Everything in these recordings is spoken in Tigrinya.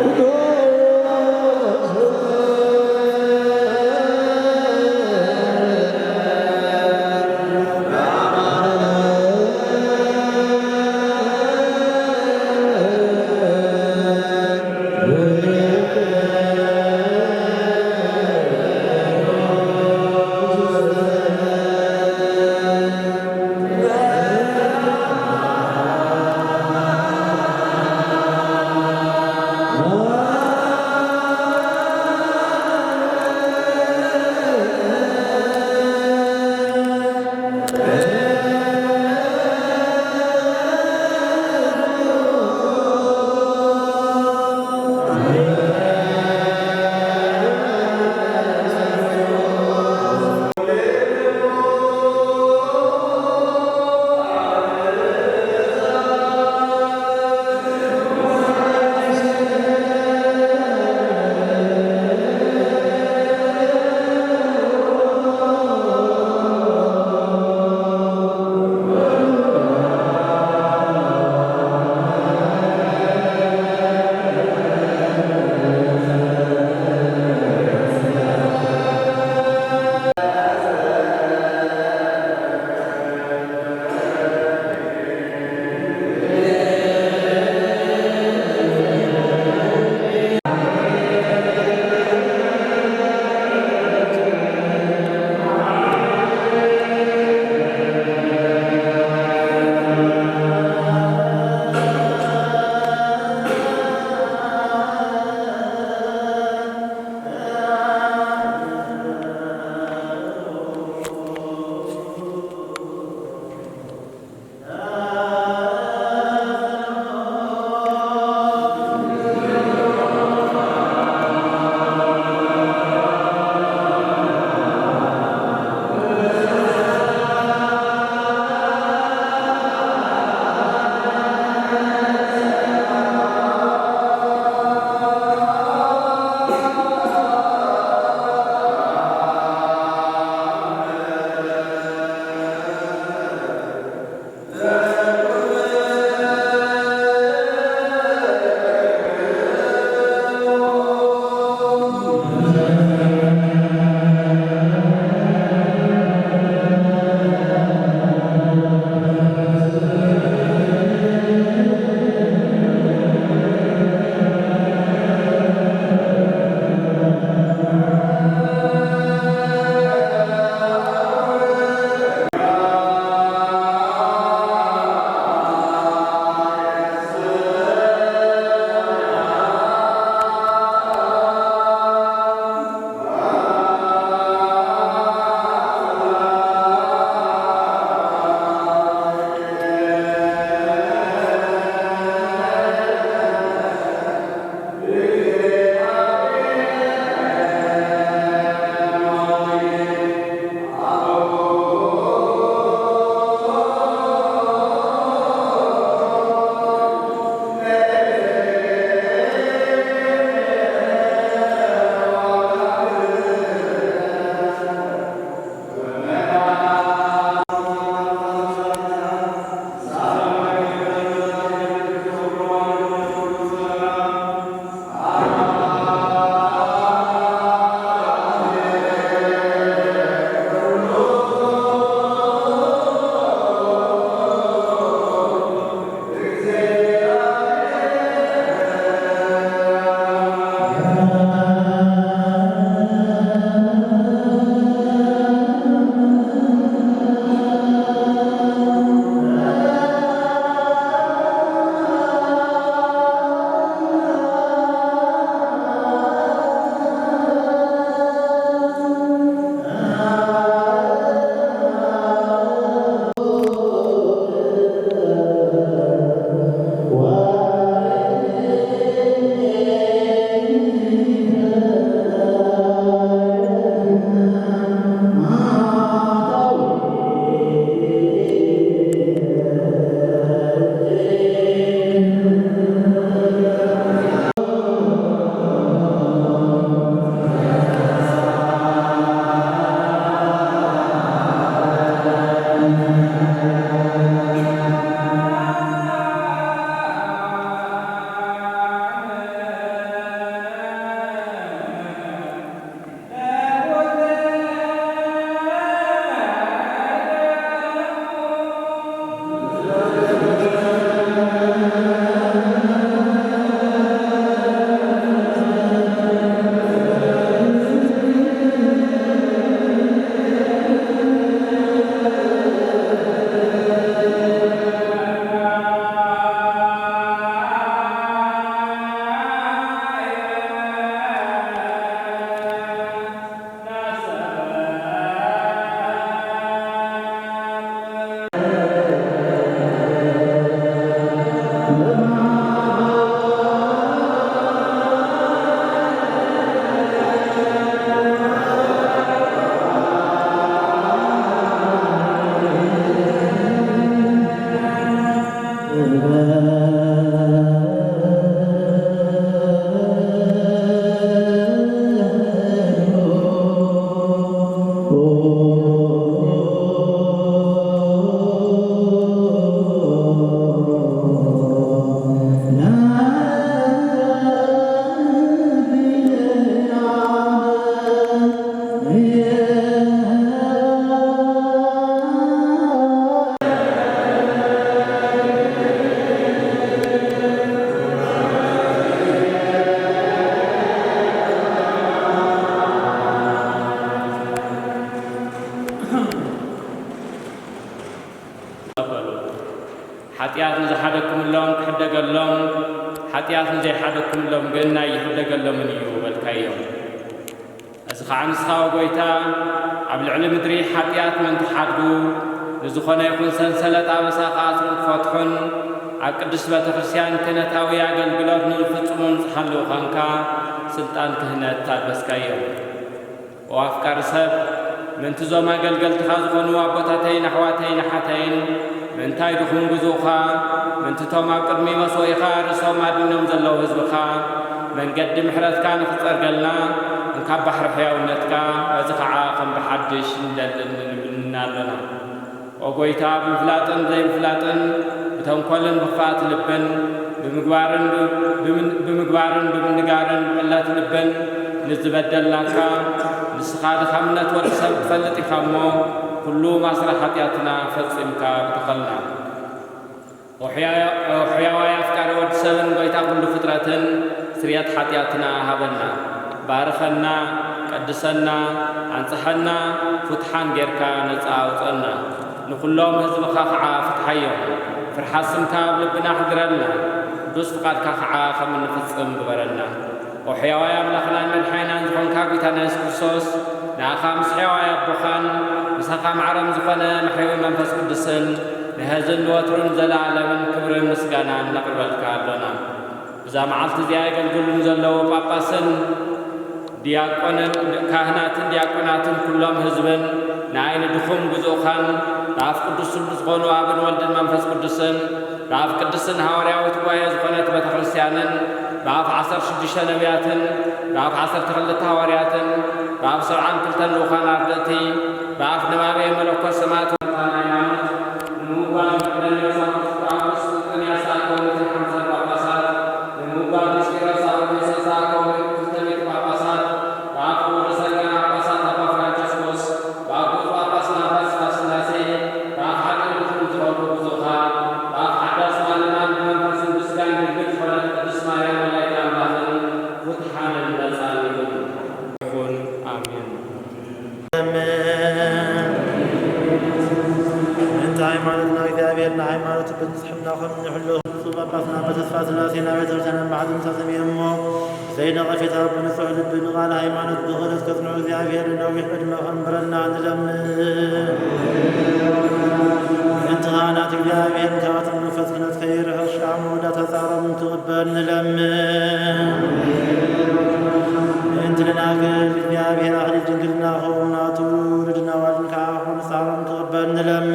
Oh قالهم حتيات زي حدكم لهم قلنا يحدق لهم نيو بالكيوم أسخع مسخاو قويتا قبل علم دري حتيات من تحدو لزخنا يكون سلسلة أبساقات فتحن عقدس بتخرسيان كنتاوي عقل قلوب نلفتمون حلو خانكا سلطان كهنة تالبس كيوم وأفكار سب من تزوم قلقل تخازقون وابوتاتين حواتين حتين من تايدخون قزوخا من تتوما قرمي مسويخا رسوم عدنهم زلو هزبخا من قدم حرات كان فترقلنا نكاب بحر حياونتك وزقعا قم بحدش نالنا وقويتا بمفلاتن زي مفلاتن بتنقلن بفات لبن بمقبارن بمنقارن بقلات لبن نزبدل لك نسخاد خمنة ورسب فلت خمو كل مسرحاتنا فصمك بتخلنا وحياة أفكار ورسبن بيتا كل فترة سريات حياتنا هبنا بارخنا قدسنا انصحنا فتحان غيركا نصاوصنا نكلهم هزب خاخعا فتحيهم فرحاسمك بلبنا حضرنا دوس فقادك خاخعا خمن نفصم ببرنا وحياة أملاخنا من حينا نزخون كاكويتانا يسكرسوس ناخا مسحيوة بخان مساقا معرم زخونا محيوي منفس قدسن نهزن وترن زلعلم كبر مسقانا نقرب الكارلنا إذا معلت زياء قلقل نزلو باباسن دياقونن كاهناتن دياقوناتن كلهم هزبن ناين دخوم قزوخان راف قدسن زخونو آبن والدن منفس قدسن راف قدسن هاوريا وتبايا زخونة بتخرسيانن راف 16 نبياتن راف 10 تخلت هاورياتن راف 7 تلتن لوخان أردتي راف نمابي ملوكو السمات والطانايان نموبان قدن يوسف راف سلطن ياساكو وتحمزن باباسات نموبان نسكير ساكو يساساكو وتتميت باباسات راف ورسلنا باباسات أبا فرانشسكوس راف باباسنا فاسفاسناسي راف حقل بخل ترولو بزوخا راف حدا سمالنا بمنفسن بسكان بالبيت فلت قدس ماريا ملايكا أملاخن فتحان النساليون يكون آمين انت هيمانتنا وإذابيرنا هيمانت بنسحبنا خمن نحلوه صوبا باسنا بتسفاسنا سينا بيترسنا بعد مساسمي أمو زينا غفيت ربنا سعود بن غال هيمانت بغلت كثنو إذابيرنا ويحبد ما خنبرنا نلم انت غانات إذابير كاتم نفتنت خيرها الشعم ولا تثارم تغبر نلم انت لنا قل إذابير أهل الجنقلنا خونا تولدنا والنكاحون صارم تغبر نلم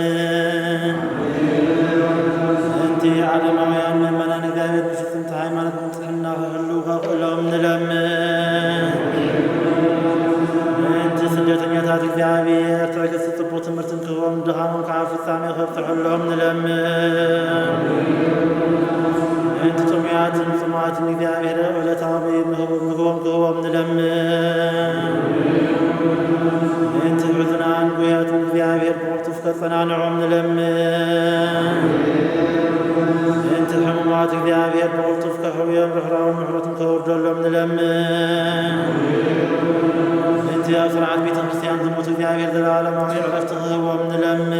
انت علم ويان من منان إذابير بشت انت هيمانت متحنا خلوها كلهم نلم انت سجلتن يتات إذابير تركت ستبو تمرتن كهوم دخامون كعاف الثامي خفتح لهم نلم انت تميات سمعات إذابير ولا تعبير مهوم نلم انت عذنان قويات إذابير بوقتف كثنا نعم نلم انت الحمومات إذابير بوقتف كحوية محرى ومحرة كهور دلهم نلم انت يا سرعات بيت الكريستيان تموت إذابير دلالة معين عرفتها ومن لم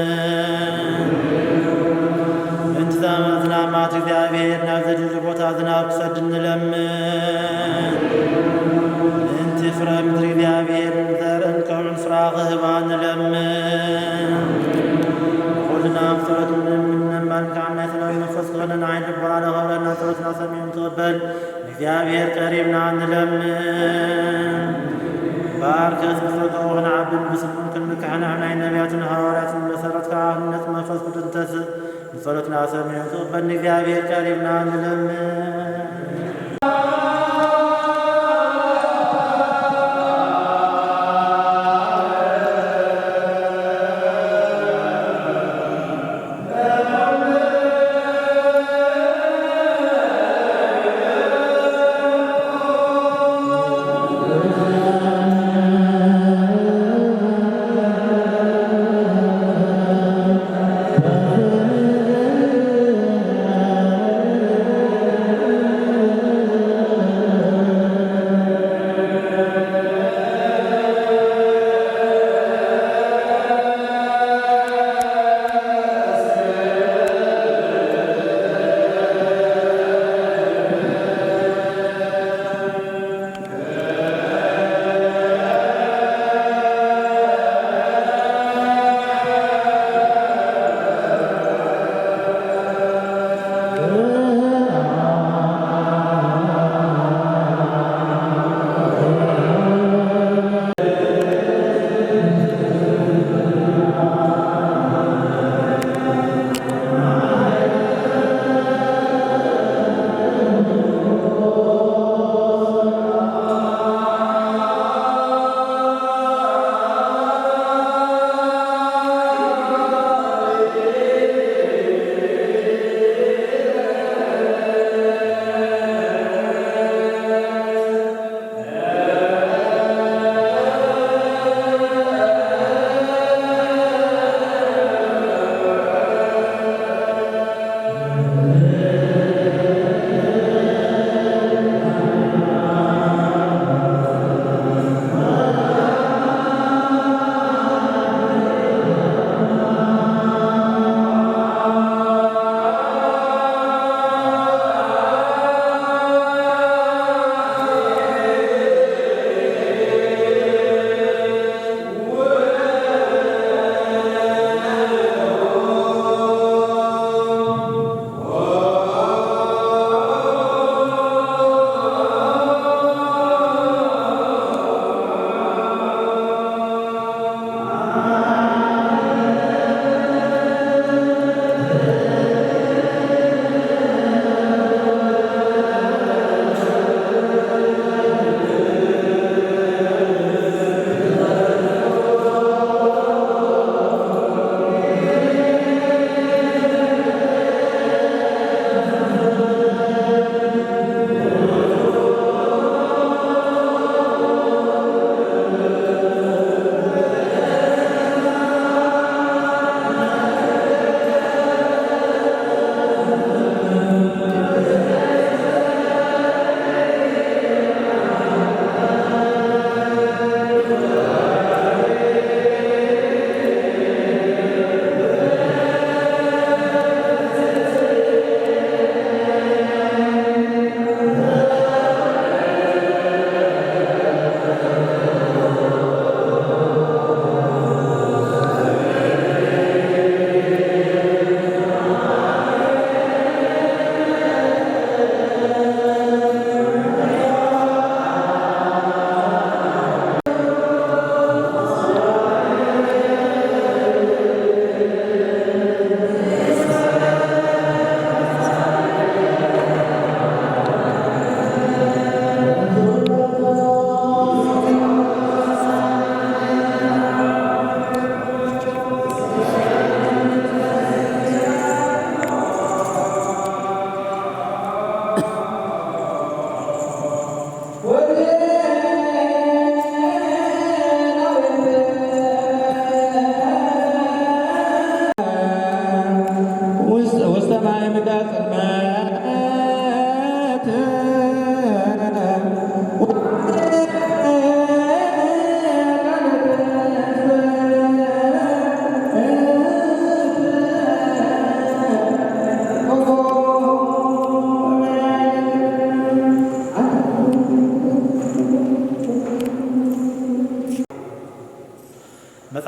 انت ذنامات إذابير نافذ الجبوتات ذناب سد نلم انت فرا مدر إذابير ذر انكم فراغه بان لم قلنا افترت من مالك عنا ثلاث نفس غدا نعيد بقرانا غورنا تركنا سميم تقبل إذابير قريبنا عن لم باركز بفرقه عبد بسم كل مكحنا عنا نبياتنا هوارات مسرت كاهنة ما فسكت انتس نصرتنا سميع تقبل إذابير قريبنا عن لم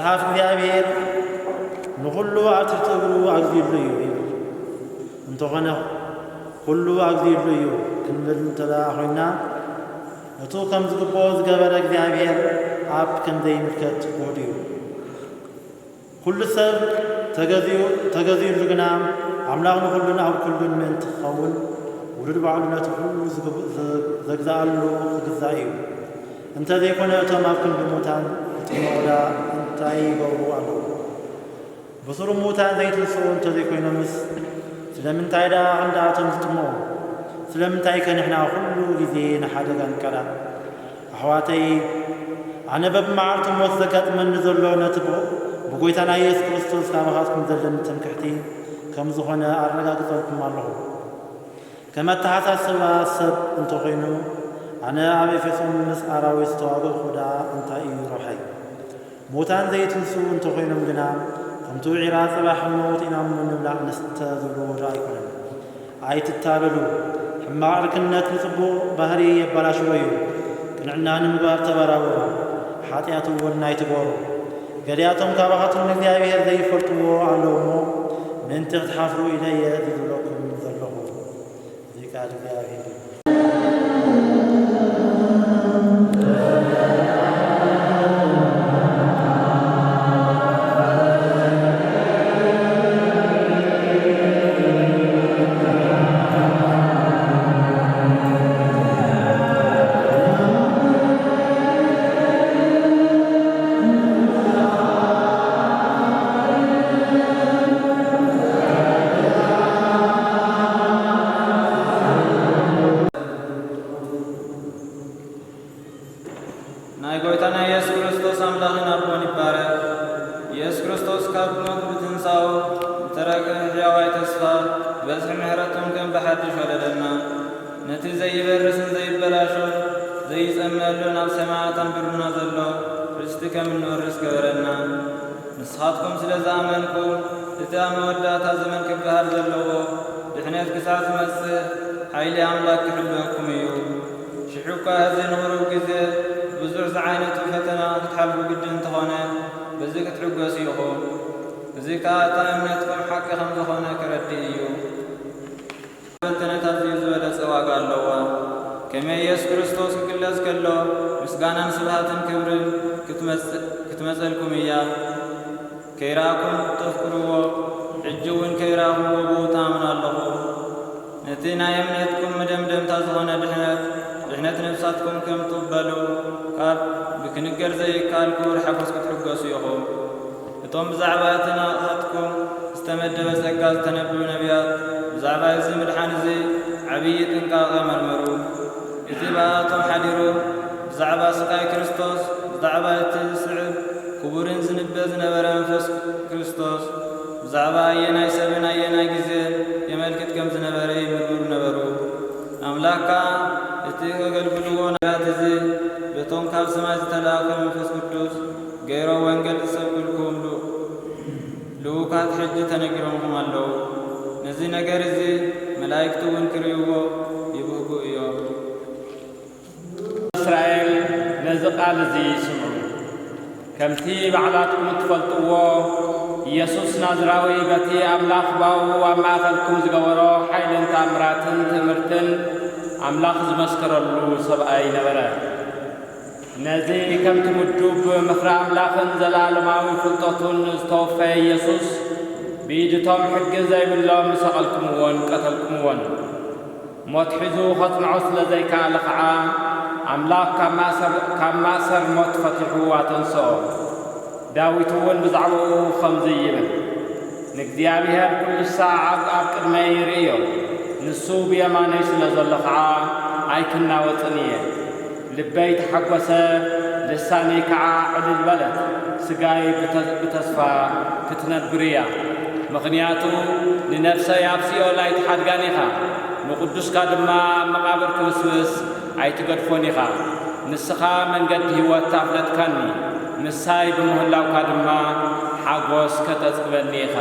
መጽሐፍ እግዚአብሔር ንኹሉ ኣትትብሩ ኣግዚሉ እዩ እንተኾነ ኩሉ ኣግዚሉ እዩ ክንብል እንተደኣ ኮይና እቱ ከም ዝግብኦ ዝገበረ እግዚአብሔር ኣብ ከምዘይምልከት ውህድ እዩ ኩሉ ሰብ ተገዚኡሉ ግና ኣምላኽ ንኹሉን ኣብ ኩሉን ምእንቲ ክኸውን ውሉድ ባዕሉ ነቲ ኩሉ ዘግዛኣሉ ክግዛእ እዩ እንተዘይኮነ እቶም ኣብ ክንዲ ሙታን ዝጥመቑዳ እንታይ ይገብሩ ኣለዉ ብስሩ ሙታን ዘይትንስኡ እንተዘይኮይኖምስ ስለምንታይ ዳ ክንዳኣቶም ዝጥመቑ ስለምንታይ ከንሕና ኩሉ ግዜ ንሓደጋ ንቀላ ኣሕዋተይ ኣነ በብመዓልቱ ሞት ዘጋጥመኒ ዘሎ ነቲ ብጎይታና ኢየሱስ ክርስቶስ ካባኻትኩም ዘለኒ ትምክሕቲ ከም ዝኾነ ኣረጋግፀልኩም ኣለኹ ከም ኣተሓሳስባ ሰብ እንተኾይኑ ኣነ ኣብ ኤፌሶን ምስ ኣራዊት ዝተዋግእኹ ዳ እንታይ እዩ ረብሐይ ሙታን ዘይትንሱ እንተኾይኖም ግና ከምቲ ዒራ ጽባሕ ሞት ኢና ምንብላዕ ንስተ ዝብልዎ ዶ ኣይኮነን ኣይትታለሉ ሕማቕ ርክነት ንጽቡቕ ባህሪ የበላሽዎ እዩ ቅንዕና ንምግባር ተበራበሩ ሓጢኣት እውን ናይትገበሩ ገሊኣቶም ካባኻትኩም እግዚኣብሔር ዘይፈልጥዎ ኣለዉ እሞ ምእንቲ ክትሓፍሩ ኢለየ ዝብለኩም ዘለኹ እዚ ቃል እግዚኣብሔር እዩ ንስኻትኩም ስለ ዝኣመንኩም እቲ ኣብ መወዳእታ ዘመን ክበሃል ዘለዎ ድሕነት ክሳብ ዝመጽእ ሓይሊ ኣምላክ ክሕልወኩም እዩ ሽሑ እኳ ህዚ ንቕሩብ ግዜ ብዙሕ ዝዓይነቱ ፈተና ክትሓልፉ ግዲ እንተኾነ በዚ ክትሕጐሱ ኢኹም እዚ ከዓ እታ እምነትኩም ሓቂ ከም ዝኾነ ክረድእ እዩ ፈተነታት እዩ ዝበለጸ ዋጋ ኣለዋ ከመይ ኢየሱስ ክርስቶስ ክግለጽ ከሎ ምስጋናን ስብሃትን ክብርን ክትመጸልኩም እያ ከይራኩም ተፍቅርዎ ሕጂ እውን ከይራኽምዎ ብኡ ተኣምኑ ኣለኹ ነቲ ናይ እምነትኩም መደምደምታ ዝኾነ ድሕነት ነብሳትኩም ከም ትቕበሉ ካብ ብክንገር ዘይከኣል ክቡር ሓጐስ ክትሕገሱ ኢኹም እቶም ብዛዕባ እቲ ናቕሓትኩም ዝተመደበ ጸጋ ዝተነብዩ ነቢያት ብዛዕባ እዚ ምድሓን እዚ ዓብዪ ጥንቃቐ መርምሩ እቲ ብኣቶም ሓዲሩ ብዛዕባ ስቃይ ክርስቶስ ብዛዕባ እቲ ዝስዕብ ክቡርን ዝንበ ዝነበረ መንፈስ ክርስቶስ ብዛዕባ ኣየናይ ሰብን ኣየናይ ግዜ የመልክት ከም ዝነበረ ይምርምሩ ነበሩ ኣምላክ ከዓ እቲ ከገልግልዎ ነቢያት እዚ በቶም ካብ ሰማይ ዝተላከ መንፈስ ቅዱስ ገይሮ ወንጌል ዝሰብክልኩም ልኡካት ሕጂ ተነጊሮምኩም ኣለዉ ነዚ ነገር እዚ መላእክቲ እውን ክርእይዎ ይብህጉ እዮም እስራኤል ነዚ ቃል እዚ ይስምዑ ከምቲ ባዕላትኩም ትፈልጥዎ ኢየሱስ ናዝራዊ በቲ ኣምላኽ ባው ኣብ ማእኸልኩም ዝገበሮ ሓይልን ተኣምራትን ትምህርትን ኣምላኽ ዝመስከረሉ ሰብኣይ ነበረ ነዚ ከምቲ ምዱብ ምኽሪ ኣምላኽን ዘለኣለማዊ ፍልጠቱን ዝተወፈየ ኢየሱስ ብኢድቶም ሕጊ ዘይብሎም ሰቐልኩምዎን ቀተልኩምዎን ሞት ሒዙ ኸጽንዖ ስለ ዘይከኣለ ኸዓ ኣምላኽ ካብ ማእሰር ሞት ፈቲሑ ኣተንስኦ ዳዊት እውን ብዛዕባኡ ኸምዚ ይብል ንእግዚኣብሔር ኩሉ ሰዓት ኣብ ቅድመይ ይርእዮ ንሱ ብየማነይ ስለ ዘሎ ኸዓ ኣይክናወፅን እየ ልበይ ተሓጐሰ ልሳነይ ከዓ ዕልል በለት ስጋይ ብተስፋ ክትነብር እያ ምኽንያቱ ንነፍሰይ ኣብ ሲኦል ኣይትሓድጋን ኢኻ ንቅዱስካ ድማ መቃብር ክርስቶስ ኣይትገድፎን ኢኻ ንስኻ መንገዲ ህይወት ኣፍለጥካኒ ንሳይ ብምህላውካ ድማ ሓጎስ ከተጽግበኒ ኢኻ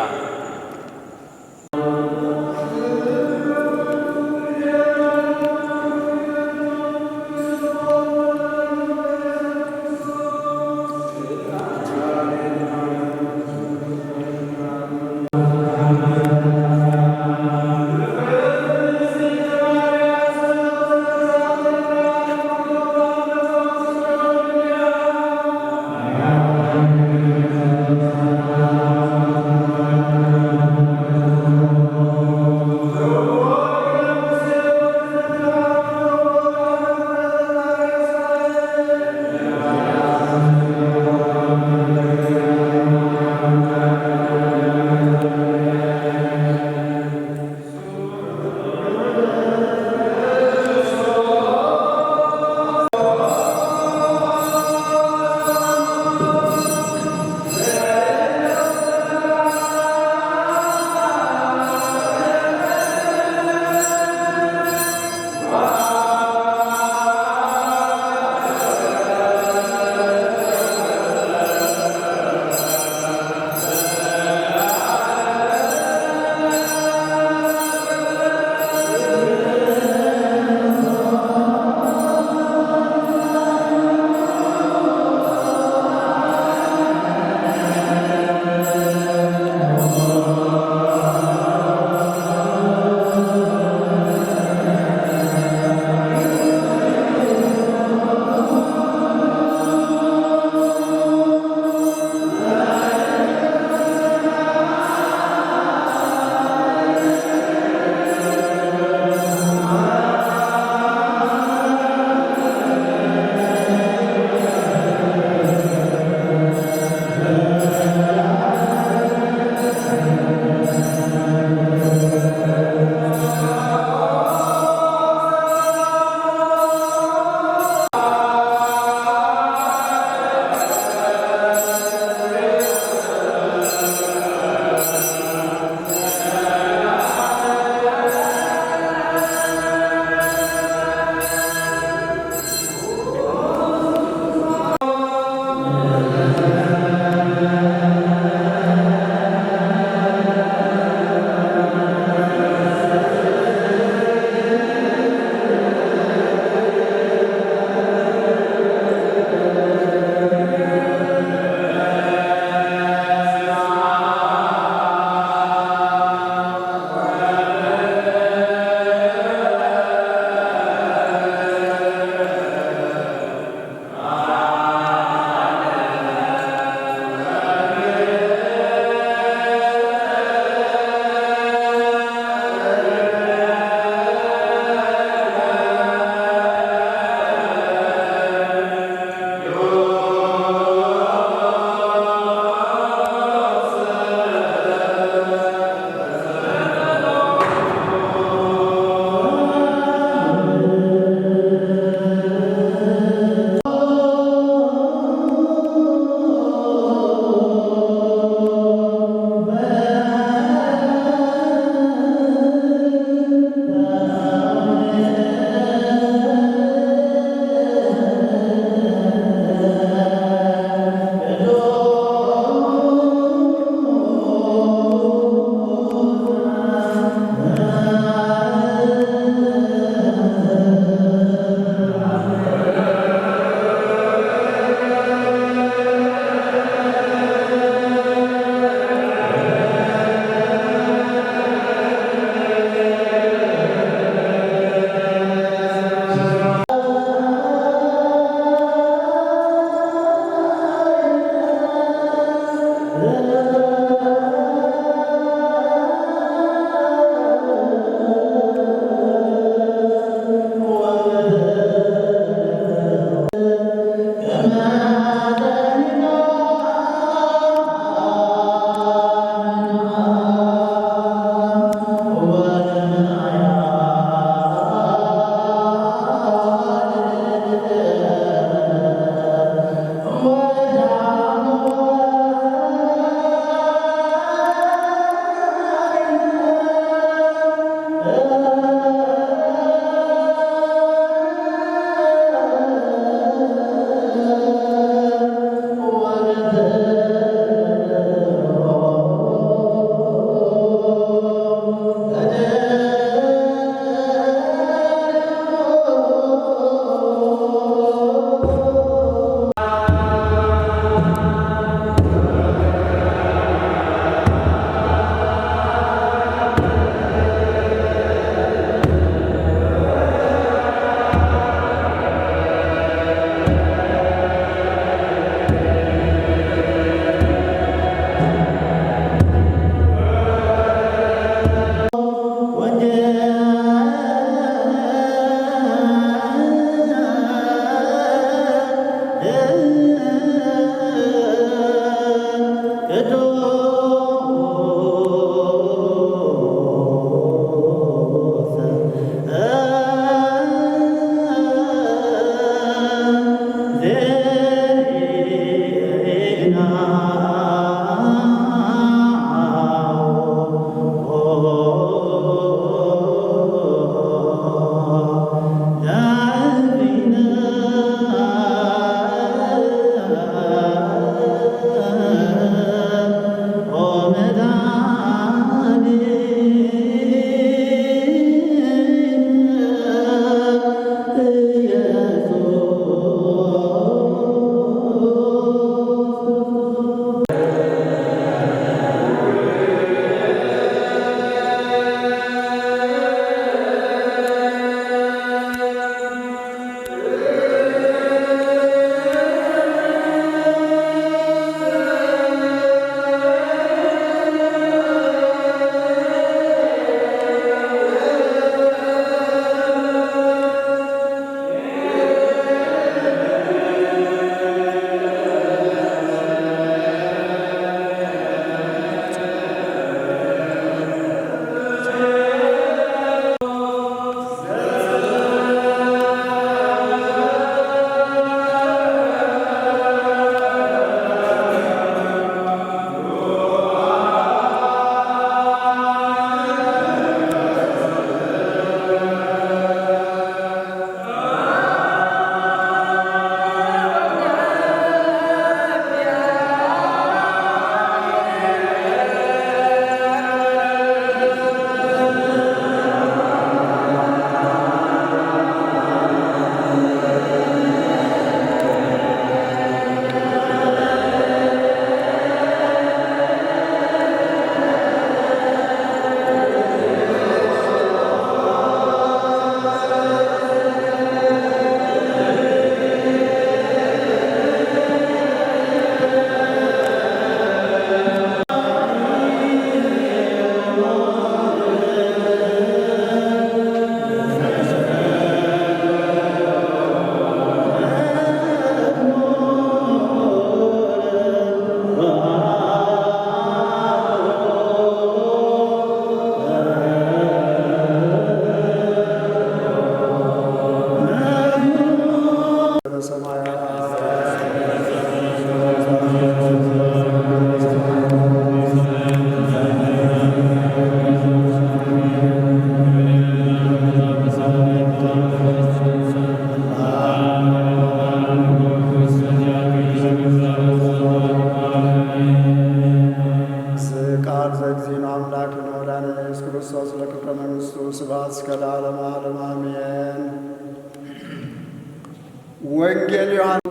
ወንጌል ዮሐንስ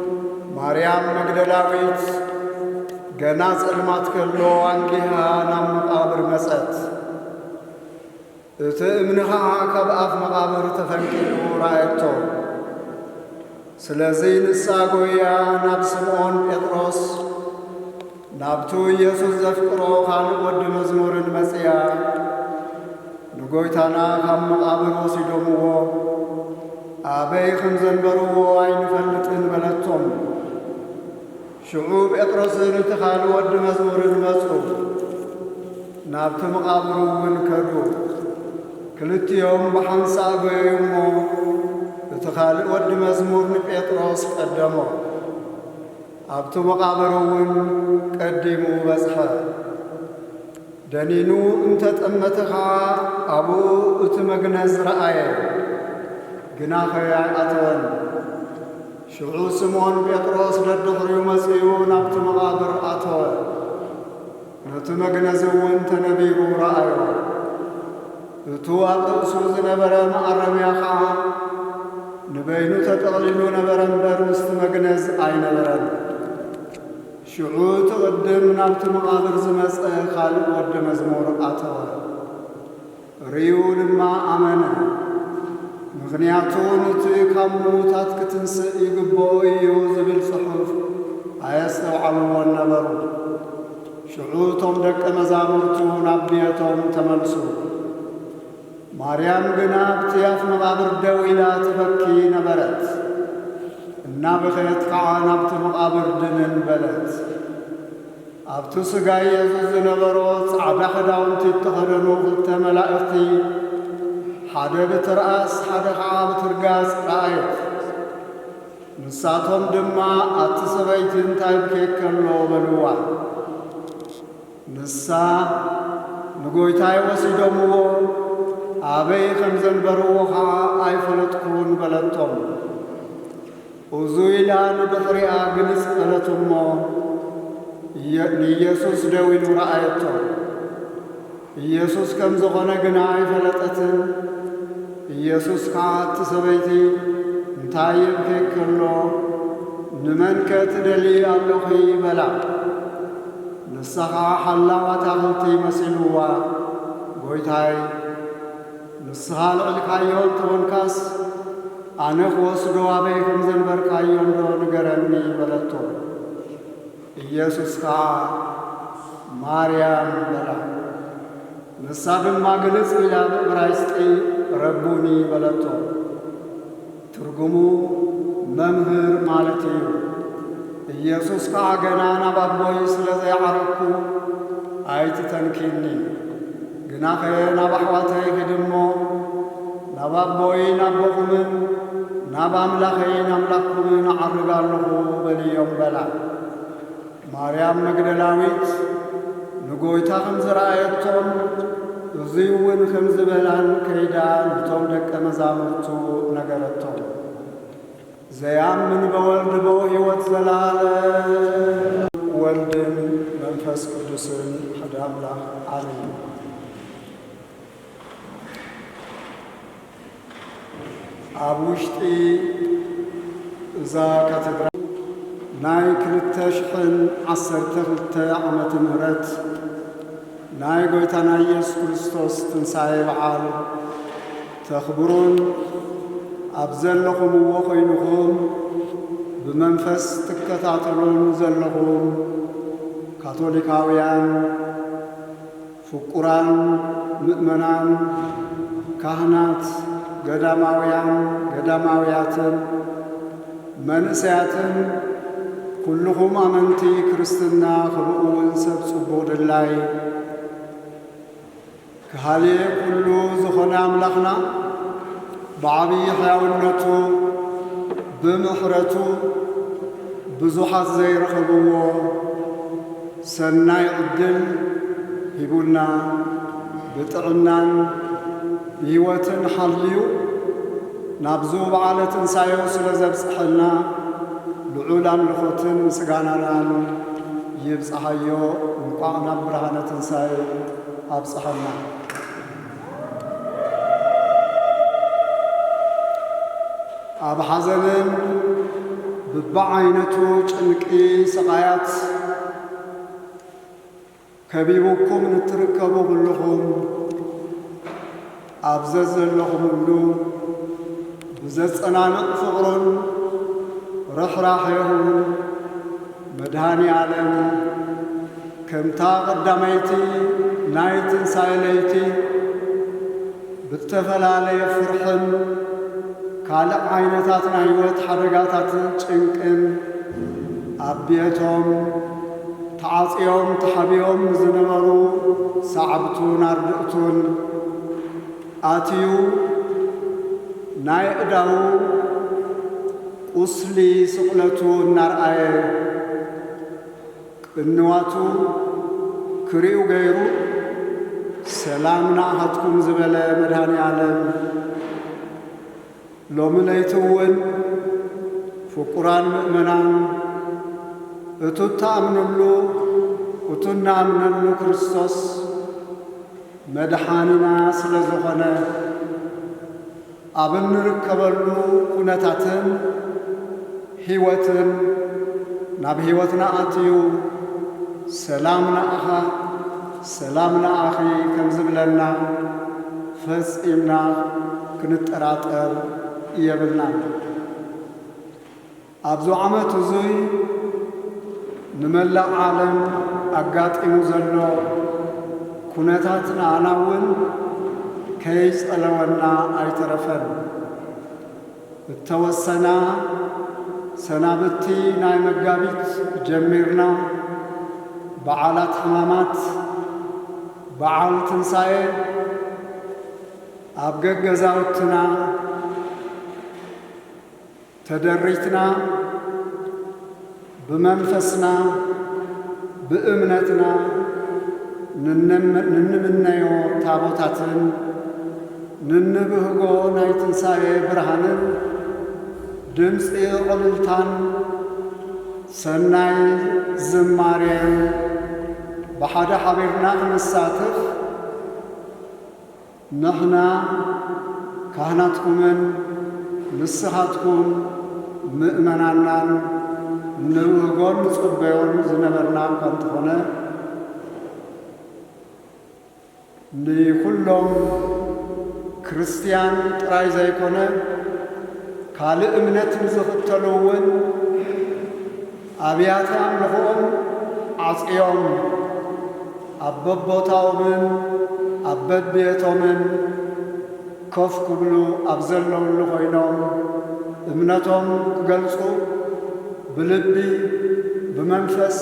ማርያም መግደላዊት ገና ጸልማት ከሎ አንጊሃ ናብ መቃብር መጸት እቲ እምንኻ ካብ ኣፍ መቃብር ተፈንቂሉ ራእየቶ። ስለዚ ንሳ ጎያ ናብ ስምዖን ጴጥሮስ ናብቱ ኢየሱስ ዘፍቅሮ ካልእ ወዲ መዝሙርን መጽያ ንጎይታና ካብ መቃብር ወሲዶምዎ ኣበይ ከም ዘንበርዎ ኣይንፈልጥን በለቶም። ሽዑ ጴጥሮስን እቲ ካልእ ወዲ መዝሙርን መጹ ናብቲ መቃብር እውን ከዱ። ክልቲኦም ብሓንሳእ ጎየዩ እሞ እቲ ካልእ ወዲ መዝሙር ንጴጥሮስ ቀደሞ። ኣብቲ መቃብር እውን ቀዲሙ በጽሐ። ደኒኑ እንተጠመተኻ ኣብኡ እቲ መግነዝ ረአየ ግና ከይኣተወን። ሽዑ ስምዖን ጴጥሮስ ደድኽሪኡ መጺኡ ናብቲ መቃብር ኣተወ። ነቲ መግነዝ እውን ተነቢሩ ረአዮ። እቱ ኣብ ርእሱ ዝነበረ መዓረምያ ኸዓ ንበይኑ ተጠቕሊሉ ነበረ እምበር ምስቲ መግነዝ ኣይነበረን። ሽዑ ትቕድም ናብቲ መቃብር ዝመጸ ካልእ ወዲ መዝሙር ኣተወ። ርዩ ድማ ኣመነ። ምኽንያቱ ነቲ ካብ ምዉታት ክትንስእ ይግብኦ እዩ ዝብል ጽሑፍ ኣየስተውዓልዎን ነበሩ። ሽዑ እቶም ደቀ መዛሙርቱ ናብ ቤቶም ተመልሱ። ማርያም ግና ኣብቲ ኣፍ መቃብር ደው ኢላ ትበኪ ነበረት። እናበኸት ከዓ ናብቲ መቓብር ድንን በለት። ኣብቲ ሥጋ ኢየሱስ ዝነበሮ ጻዕዳ ክዳውንቲ እተኸደኑ ክልተ መላእኽቲ ሓደ ብትርኣስ ሓደ ከዓ ብትርጋጽ ረኣየት። ንሳቶም ድማ ኣቲ ሰበይቲ እንታይ ብኬክ ከሎ በልዋ። ንሳ ንጐይታይ ወሲዶምዎ ኣበይ ከም ዘንበርዎ ከዓ ኣይፈለጥኩን በለቶም። እዙ ኢላ ንድሕሪኣ ግልጽ በለት እሞ ንኢየሱስ ደው ኢሉ ረኣየቶ። ኢየሱስ ከም ዝኾነ ግና ኣይፈለጠትን። ኢየሱስ ከዓ እቲ ሰበይቲ እንታይ ይብኬክ ከሎ ንመን ከ ትደሊ ኣለኺ በላ። ንሳ ከዓ ሓላዋ ኣታኽልቲ መሲልዋ ጐይታይ ንስኻ ልዕልካዮ እንተኾንካስ ኣነ ክወስዶ ኣበይ ከም ዘንበርካዮ እንዶ ንገረኒ በለቶ። ኢየሱስ ከዓ ማርያም በላ። ንሳ ድማ ግልጽ ኢላ ብዕብራይስጢ ረቡኒ በለቶ። ትርጉሙ መምህር ማለት እዩ። ኢየሱስ ከዓ ገና ናብ ኣቦይ ስለ ዘይዓረኩ ኣይትተንኪኒ፣ ግና ኸ ናብ ኣሕዋተይ ክድሞ ናብ ኣቦይን ኣቦኹምን ናብ ኣምላኸይን ኣምላኽኩምን ዓርግ ኣለኹ በልዮም በላ። ማርያም መግደላዊት ንጐይታ ከም ዝረኣየቶም እዙይ እውን ከም ዝበላን ከይዳ ነቶም ደቀ መዛሙርቱ ነገረቶም። ዘያምን በወልድ ቦ ሕይወት ዘላለም ወልድን መንፈስ ቅዱስን ሓደ ኣምላኽ ኣሜን። ኣብ ውሽጢ እዛ ካቴድራል ናይ 2012 ዓመተ ምህረት ናይ ጐይታና ኢየሱስ ክርስቶስ ትንሣኤ በዓል ተኽብሩን ኣብ ዘለኹምዎ ኾይኑኹም ብመንፈስ ትከታተሉን ዘለኹም ካቶሊካውያን ፍቁራን ምእመናን ካህናት ገዳማውያን ገዳማውያትን መንእሰያትን ኩልኹም ኣመንቲ ክርስትና ከምኡውን ሰብ ጽቡቕ ድላይ ክሃልየ ኩሉ ዝኾነ ኣምላኽና ብዓብዪ ሕያውነቱ ብምሕረቱ ብዙሓት ዘይረኸብዎ ሰናይ ዕድል ሂቡና ብጥዕናን ብሕይወትን ሓልዩ ናብዙ በዓለ ትንሣኤ ስለ ዘብጽሐልና ልዑል ኣምልኾትን ምስጋናናን ይብጽሐዮ። እንኳዕ ናብ ብርሃነ ትንሣኤ ኣብጽሐና። ኣብ ሓዘንን ብብዓይነቱ ጭንቂ ስቓያት ከቢቡኩም ንትርከቡ ኩልኹም ኣብዘ ዘለኹምሉ ብዘጸናንቕ ፍቕሩን ርኅራሕየኹን መድሃኒ ዓለም ከምታ ቐዳመይቲ ናይ ትንሣኤ ለይቲ ብተፈላለየ ፍርሕን ካልእ ዓይነታት ናይ ሕይወት ሓደጋታትን ጭንቅን ኣቢየቶም ተዓጽዮም ተሓቢዮም ዝነበሩ ሳዕብቱን ኣርድእቱን ኣትዩ ናይ ዕዳው ቁስሊ ስቕለቱ እናርአየ ቅንዋቱ ክሪኡ ገይሩ ሰላም ንኣኻትኩም ዝበለ መድሃኒ ዓለም ሎሚ ለይቲ እውን ፍቁራን ምእመናን እቱ ተኣምንሉ እቱ እናኣምነሉ ክርስቶስ መድሓኒና ስለ ዝኾነ ኣብ እንርከበሉ ኩነታትን ሕይወትን ናብ ሕይወትና ኣትዩ ሰላም ንኣኻ ሰላም ንኣኺ ከም ዝብለና ፈጺምና ክንጠራጠር የብልናን። ኣብዚ ዓመት እዙይ ንመላእ ዓለም ኣጋጢሙ ዘሎ ኩነታት ንኣና እውን ከይጸለወና ኣይተረፈን። እተወሰና ሰናብቲ ናይ መጋቢት ጀሚርና በዓላት ሕማማት በዓል ትንሣኤ ኣብ ገገዛውትና ተደሪትና ብመንፈስና ብእምነትና ንንምነዮ ታቦታትን ንንብህጎ ናይ ትንሣኤ ብርሃንን ድምፂ ዕልልታን ሰናይ ዝማሬን ብሓደ ሓቢርና ክንሳተፍ ንሕና ካህናትኩምን ንስኻትኩም ምእመናናን ንብህጎን ንጽበዮን ዝነበርና እኳ እንተኾነ ንኩሎም ክርስቲያን ጥራይ ዘይኮነ ካልእ እምነት ንዝኽተሉ እውን ኣብያተ ኣምልኾኦም ዓጽዮም ኣብ በቦታኦምን ኣብ በቤቶምን ኮፍ ክብሉ ኣብ ዘለውሉ ኮይኖም እምነቶም ክገልጹ ብልቢ ብመንፈስ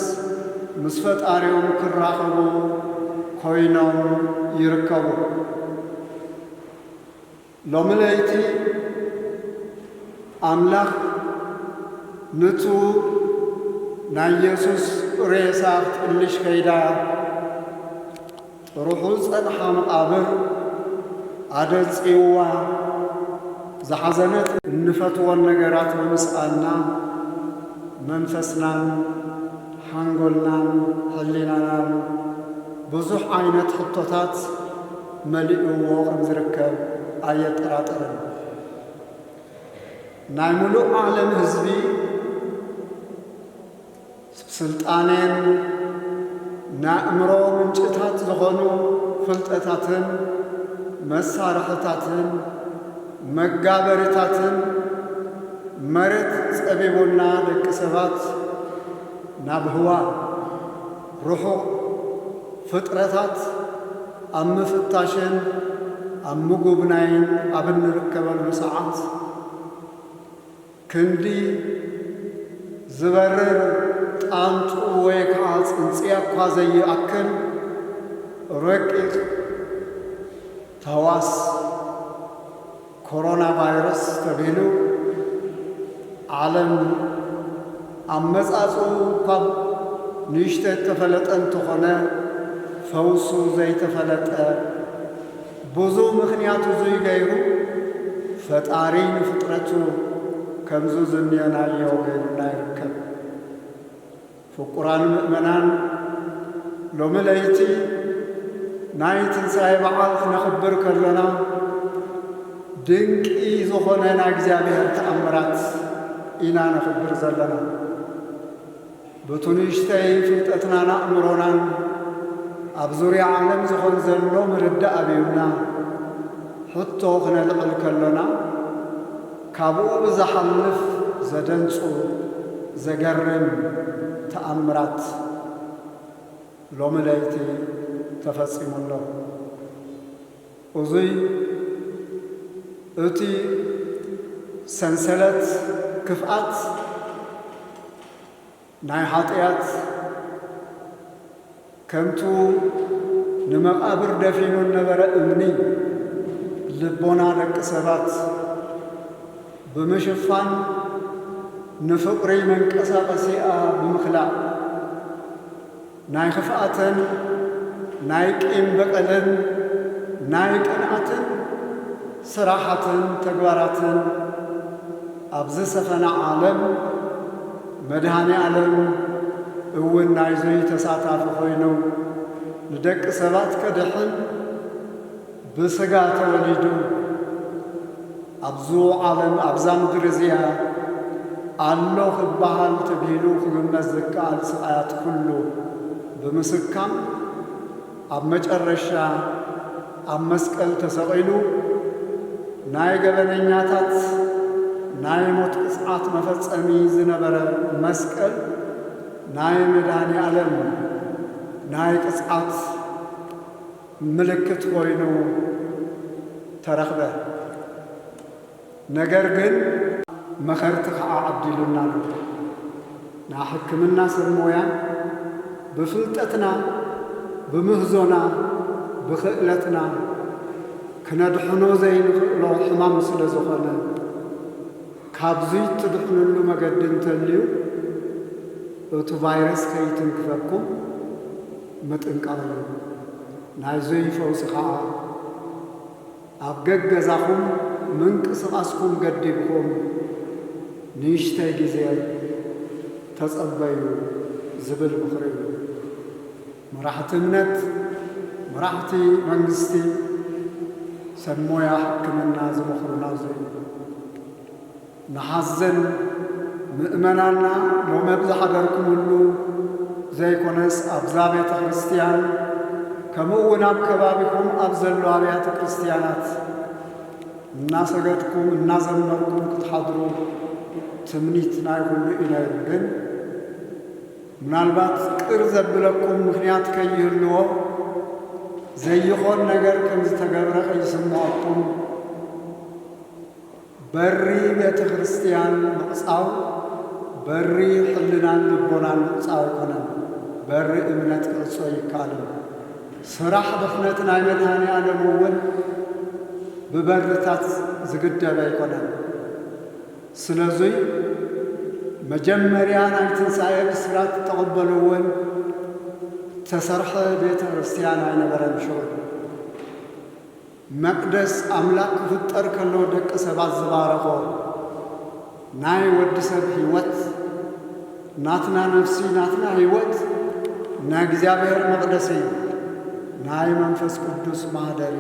ምስ ፈጣሪኦም ክራኸቡ ኮይኖም ይርከቡ። ሎሚ ለይቲ ኣምላኽ ንቱ ናይ ኢየሱስ ሬሳ ክትቅልሽ ከይዳ ጥሩሑ ጸንሓ መቓብር ኣደጺዋ ዝሓዘነት እንፈትዎን ነገራት ብምስኣልና መንፈስናን ሓንጎልናን ሕሊናናን ብዙሕ ዓይነት ሕቶታት መሊእዎ ከም ዝርከብ ኣየጠራጠርን። ናይ ሙሉእ ዓለም ህዝቢ ስልጣኔን ናይ እምሮ ምንጭታት ዝኾኑ ፍልጠታትን መሳርሕታትን መጋበሪታትን መሬት ጸቢቡና ደቂ ሰባት ናብ ህዋ ርሑቕ ፍጥረታት ኣብ ምፍታሽን ኣብ ምጉብናይን ኣብ እንርከበሉ ሰዓት ክንዲ ዝበርር ጣንጡ ወይ ከዓ ጽንጽያ እኳ ዘይኣክል ረቂቕ ተዋስ ኮሮና ቫይረስ ተባሂሉ ዓለም ኣብ መጻጽኡ እኳ ንእሽተይ ተፈለጠ እንተኾነ ፈውሱ ዘይተፈለጠ ብዙ ምኽንያቱ እዙይ ገይሩ ፈጣሪ ንፍጥረቱ ከምዙ ዝንየናዮ ገይሩና ይርከብ። ፍቁራን ምእመናን ሎሚ ለይቲ ናይ ትንሣኤ በዓል ክነኽብር ከለና ድንቂ ዝኾነ ናይ እግዚኣብሔር ተኣምራት ኢና ነኽብር ዘለና። በቱንሽተይ ፍልጠትናን ኣእምሮናን ኣብ ዙርያ ዓለም ዝኾን ዘሎ ምርዳእ ኣብዩና ሕቶ ክነልዕል ከሎና ካብኡ ብዝሓልፍ ዘደንጹ ዘገርም ተኣምራት ሎሚ ለይቲ ተፈጺሙሎ። እዙይ እቲ ሰንሰለት ክፍኣት ናይ ኃጢአት ከምቱ ንመቃብር ደፊኑ ነበረ እምኒ ልቦና ደቂ ሰባት ብምሽፋን ንፍቅሪ መንቀሳቀሲኣ ብምኽላእ ናይ ክፍኣትን ናይ ቂም በቀልን ናይ ቅንዓትን ስራሓትን ተግባራትን ኣብዚ ሰፈና ዓለም መድኃኔ ዓለም እውን ናይ ዙይ ተሳታፊ ኮይኑ ንደቂ ሰባት ከድሕን ብስጋ ተወሊዱ ኣብዙ ዓለም ኣብዛ ምድሪ እዚኣ ኣሎ ክበሃል ተቢሉ ክግመት ዝከኣል ስቃያት ኩሉ ብምስካም ኣብ መጨረሻ ኣብ መስቀል ተሰቂሉ ናይ ገበነኛታት ናይ ሞት ቅጽዓት መፈጸሚ ዝነበረ መስቀል ናይ መድኃኔ ዓለም ናይ ቅጽዓት ምልክት ኮይኑ ተረኽበ። ነገር ግን መኸርቲ ከዓ ዓዲሉና ኣሎ ና ሕክምና ሰብ ሞያ ብፍልጠትና ብምህዞና ብኽእለትና ክነድሕኖ ዘይንኽእሎ ሕማም ስለ ዝኾነ ካብዙይ ትድሕንሉ መገዲ እንተልዩ እቲ ቫይረስ ከይትንክፈኩም ምጥንቃቕ እዩ ናይዙይ ፈውሲ ከዓ ኣብ ገገዛኹም ምንቅስቓስኩም ገዲብኩም ንእሽተይ ግዜ ተጸበዩ ዝብል ምኽሪ እዩ መራሕቲ እምነት መራሕቲ መንግስቲ ሰብ ሞያ ሕክምና ዝመኽሩና እዙይ ንሓዘን ምእመናና ሎሚ ብዝሓደርኩምሉ ዘይኮነስ ኣብዛ ቤተ ክርስቲያን ከምኡውን ኣብ ከባቢኩም ኣብ ዘሎ ኣብያተ ክርስቲያናት እናሰገድኩም እናዘመርኩም ክትሓድሩ ትምኒት ናይ ኩሉ ኢና ግን ምናልባት ቅር ዘብለኩም ምኽንያት ከይህልዎ ዘይኾን ነገር ከም ዝተገብረ ከይስምዐኩም በሪ ቤተ ክርስቲያን ምቕፃው በሪ ሕልናን ልቦናን ምቕፃው ኣይኮነን በሪ እምነት ክዕጾ ይከኣል ስራሕ ብኽነት ናይ መድሃኒ ዓለም እውን ብበርታት ዝግደብ ኣይኮነን ስለዙይ መጀመርያ ናይ ትንሣኤ ብስራት ተቐበልውን ተሰርሐ ቤተ ክርስቲያን ኣይነበረን ሽዑ መቅደስ ኣምላክ ክፍጠር ከሎ ደቂ ሰባት ዝባረኾ ናይ ወዲ ሰብ ህይወት ናትና ነፍሲ ናትና ህይወት ናይ እግዚአብሔር መቅደስ እዩ ናይ መንፈስ ቅዱስ ማህደሪ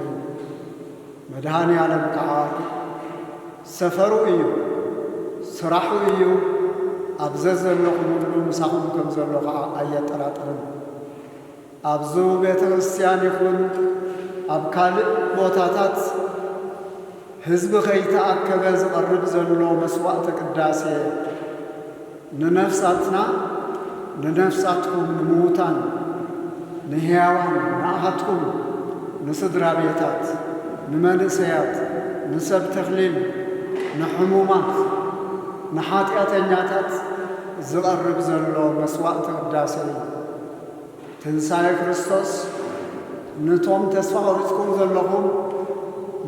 መድኃኔ ዓለም ከዓ ሰፈሩ እዩ ስራሑ እዩ ኣብዘ ዘለኹም ሁሉ ምሳኹም ከም ዘሎ ከዓ ኣየጠራጥርን ኣብዙ ቤተ ክርስቲያን ይኹን ኣብ ካልእ ቦታታት ህዝቢ ከይተኣከበ ዝቐርብ ዘሎ መስዋዕተ ቅዳሴ ንነፍሳትና ንነፍሳትኩም ንምዉታን ንሕያዋን ንኣኻትኩም ንስድራ ቤታት ንመንእሰያት ንሰብ ተኽሊል ንሕሙማት ንኃጢአተኛታት ዝቐርብ ዘሎ መስዋዕተ ቅዳሴ ትንሣኤ ክርስቶስ ነቶም ተስፋ ቆሪጽኩም ዘለኹም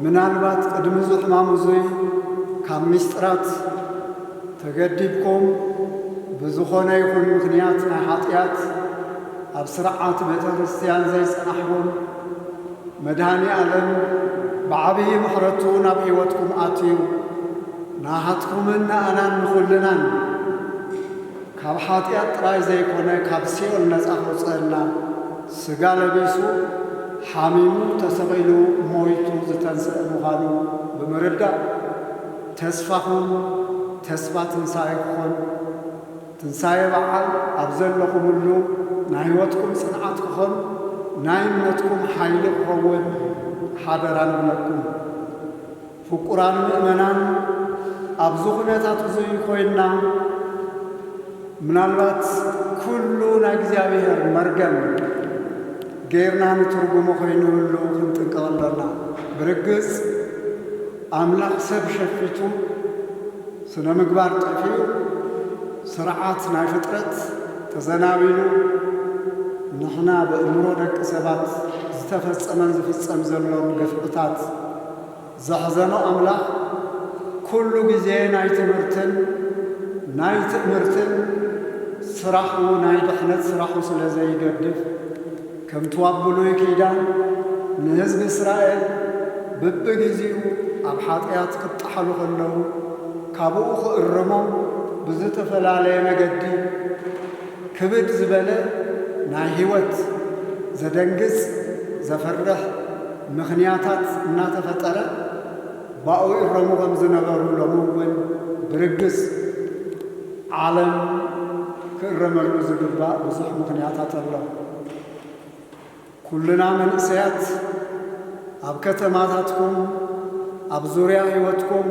ምናልባት ቅድሚ ሕማም እዙይ ካብ ምስጢራት ተገዲብኩም ብዝኾነ ይኹን ምኽንያት ናይ ኃጢአት ኣብ ስርዓት ቤተ ክርስቲያን ዘይጸናሕኩም መድኃኔ ዓለም ብዓብዪ ምሕረቱ ናብ ሕይወትኩም ኣትዩ ናሃትኩምን ንኣናን ንኹልናን ካብ ኃጢአት ጥራይ ዘይኮነ ካብ ሲኦል ነፃ ኸውፅአልና ሥጋ ለቢሱ ሓሚሙ ተሰቒሉ ሞይቱ ዝተንስአ ምዃኑ ብምርዳእ ተስፋኹም ተስፋ ትንሣኤ ክኾን ትንሣኤ በዓል ኣብ ዘለኹምሉ ናይ ሕይወትኩም ጽንዓት ክኾን ናይ እምነትኩም ሓይሊ ክኸውን ሓደራ ንብለኩም ፍቁራን ምእመናን ኣብዚ ኩነታት እዙይ ኮይንና ምናልባት ኩሉ ናይ እግዚአብሔር መርገም ጌርና ንትርጉሙ ኮይኑሉ ክንጥንቀቕ ኣለና ብርግጽ ኣምላኽ ሰብ ሸፊቱ ስነ ምግባር ጠፊኡ ስርዓት ናይ ፍጥረት ተዘናቢሉ ንሕና በእምሮ ደቂ ሰባት ዝተፈጸመን ዝፍጸም ዘሎም ገፍዕታት ዘሕዘኖ ኣምላኽ ኩሉ ጊዜ ናይ ትምህርትን ናይ ትእምርትን ስራሑ ናይ ድሕነት ስራሑ ስለ ዘይገድፍ ከም ትዋብሉይ ኪዳን ንህዝቢ እስራኤል በብግዚኡ ኣብ ኃጢአት ክጣሓሉ ከለዉ ካብኡ ክእርሞም ብዝተፈላለየ መገዲ ክብድ ዝበለ ናይ ሕይወት ዘደንግጽ ዘፈርሕ ምኽንያታት እናተፈጠረ ባኡ ይረሙ ከም ዝነበሩ ሎምውን ብርግጽ ዓለም ክእረመሉ ዝግባእ ብዙሕ ምኽንያታት ኣሎ ኩልና መንእሰያት ኣብ ከተማታትኩም ኣብ ዙርያ ሕይወትኩም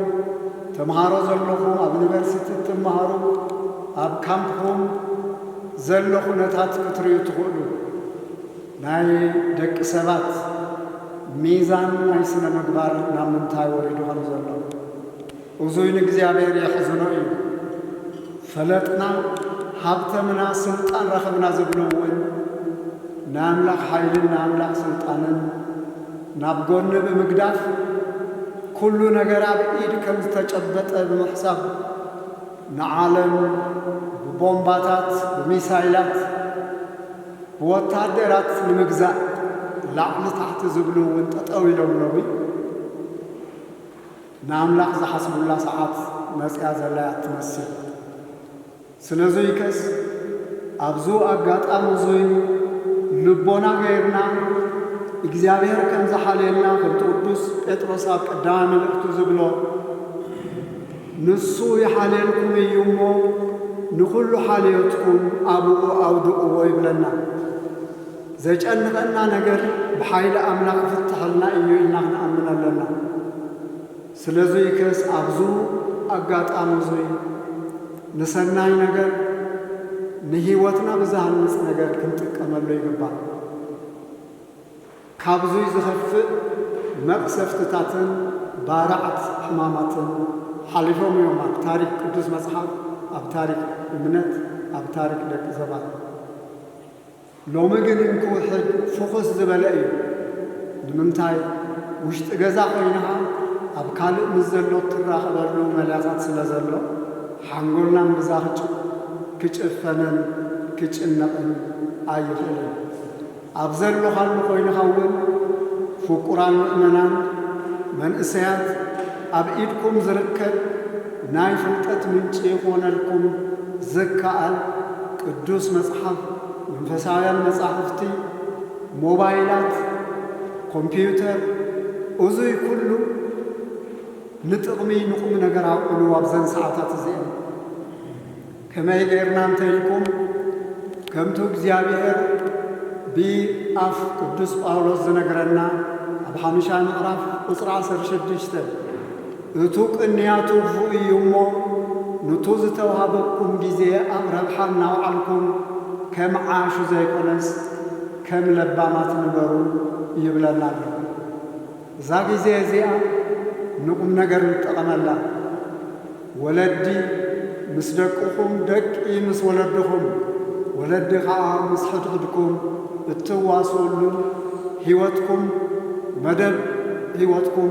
ተምሃሮ ዘለኹም ኣብ ዩኒቨርሲቲ ትመሃሩ ኣብ ካምፕኩም ዘሎ ኩነታት ክትርእዩ ትኽእሉ ናይ ደቂ ሰባት ሚዛን ናይ ስነ ምግባር ናብ ምንታይ ወሪዱ ከም ዘሎ وزوين እግዚአብሔር يحزنه فلتنا حبتمنا سلطان رخبنا زبلون ناملك حيلنا ناملك سلطانا نابغون بمقداف كل ነገር ኣብ ኢድ ከም ዝተጨበጠ ብምሕሳብ ንዓለም ቦምባታት ሚሳይላት ወታደራት ንምግዛእ ላዕሊ ታሕቲ ዝብሉ እውን ጠጠው ኢሎም ነው ናምላኽ ዝሓስቡላ ሰዓት መጽያ ዘላ ትመስል ስለዚ ይከስ ኣብዙ ኣጋጣሚ ዙይ ልቦና ገይርና እግዚአብሔር ከም ዝሓለየልና ቅዱስ ጴጥሮስ ኣብ ቀዳማይ መልእክቱ ዝብሎ ንሱ ይሓለልኩም እዩሞ ንኹሉ ሓልዮትኩም ኣብኡ ኣውድቕዎ ይብለና ዘጨንቐና ነገር ብሓይሊ ኣምላኽ ፍትሐልና እዩ ኢልና ክንኣምን ኣለና ስለዚ ይከስ ኣብዙ ኣጋጣሚ ዙይ ንሰናይ ነገር ንህይወትና ብዝሃንጽ ነገር ክንጥቀመሉ ይግባል ካብዙይ ዝኸፍእ መቅሰፍትታትን ባራዓት ሕማማትን ሓሊፎም እዮም ኣብ ታሪክ ቅዱስ መጽሓፍ ኣብ ታሪክ እምነት ኣብ ታሪክ ደቂ ሰባት ሎሚ ግን እንክውሕድ ፎከስ ዝበለ እዩ ንምንታይ ውሽጢ ገዛ ኮይንኻ ኣብ ካልእ ምስ ዘሎ ትራኸበሉ መለያታት ስለ ዘሎ ሓንጎልና ብዛኽጭ ክጭፈንን ክጭነቕን ኣይኽእልን ኣብ ዘለኻሉ ኮይንኻ እውን ፍቁራን ምእመናን መንእሰያት ኣብ ኢድኩም ዝርከብ ናይ ፍልጠት ምንጪ ይኾነልኩም ዝከኣል ቅዱስ መጽሓፍ መንፈሳውያን መጻሕፍቲ ሞባይላት ኮምፒውተር እዙይ ኩሉ ንጥቕሚ ንቁም ነገር ኣብቅሉ ኣብዘን ሰዓታት እዚአን ከመይ ጌርና እንተይልኩም ከምቱ እግዚአብሔር بأف قدس ጳውሎስ ዝነግረና ኣብ 5 ምዕራፍ ቁጥር 16 እቱቅ እንያቱ እዩሞ ንቱ ዝተዋሃበኩም ጊዜ ኣብ ረብሓ እናውዓልኩም ከም ዓሹ ዘይኮነስ ከም ለባማት ንበሩ ይብለና ኣሎ እዛ ጊዜ እዚኣ ንቁም ነገር ንጠቐመላ ወለዲ ምስ ደቅኹም ደቂ ምስ ወለድኹም ወለዲ ኸዓ ምስ ሕድሕድኩም እትዋስሉ ህይወትኩም መደብ ህይወትኩም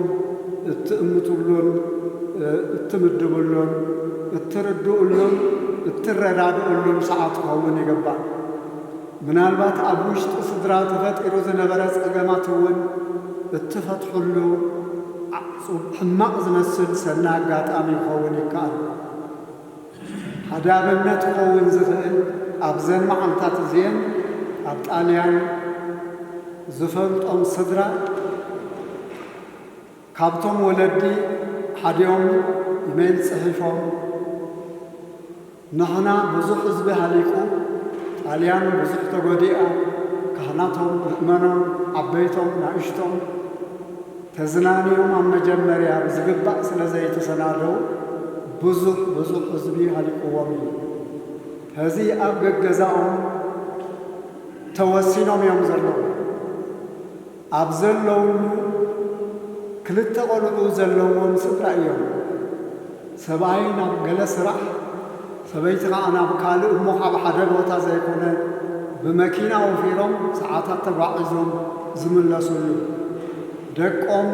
እትእምቱሉን እትምድቡሉን እትርድኡሉን እትረዳድኡሉን ሰዓት ክኸውን ይገባል ምናልባት ኣብ ውሽጢ ስድራ ተፈጢሩ ዝነበረ ፀገማት እውን እትፈትሑሉ ሕማቕ ዝመስል ሰና ኣጋጣሚ ክኸውን ይከኣል ሓዳብነት ክኸውን ዝኽእል ኣብዘን መዓልታት እዚአን ኣብ ጣልያን ዝፈልጦም ስድራ ካብቶም ወለዲ ሓዲኦም ኢሜይል ጽሒፎም ንሕና ብዙሕ ህዝቢ ሃሊቁ ጣልያን ብዙሕ ተጎዲኣ ካህናቶም ምእመኖም ዓበይቶም ናእሽቶም ተዝናንዮም ኣብ መጀመርያ ዝግባእ ስለ ዘይተሰናደው ብዙሕ ህዝቢ ሃሊቁዎም እዩ ሕዚ ኣብ ገገዛኦም ተወሲኖም እዮም ዘለዉ ኣብ ዘለውሉ ክልተ ቆልዑ ዘለዎም ስድራ እዮም ሰብኣይ ናብ ገለ ስራሕ ሰበይቲ ከዓ ናብ ካልእ እሞ ካብ ሓደ ቦታ ዘይኮነ ብመኪና ወፊሮም ሰዓታት ተጓዒዞም ዝምለሱሉ ደቆም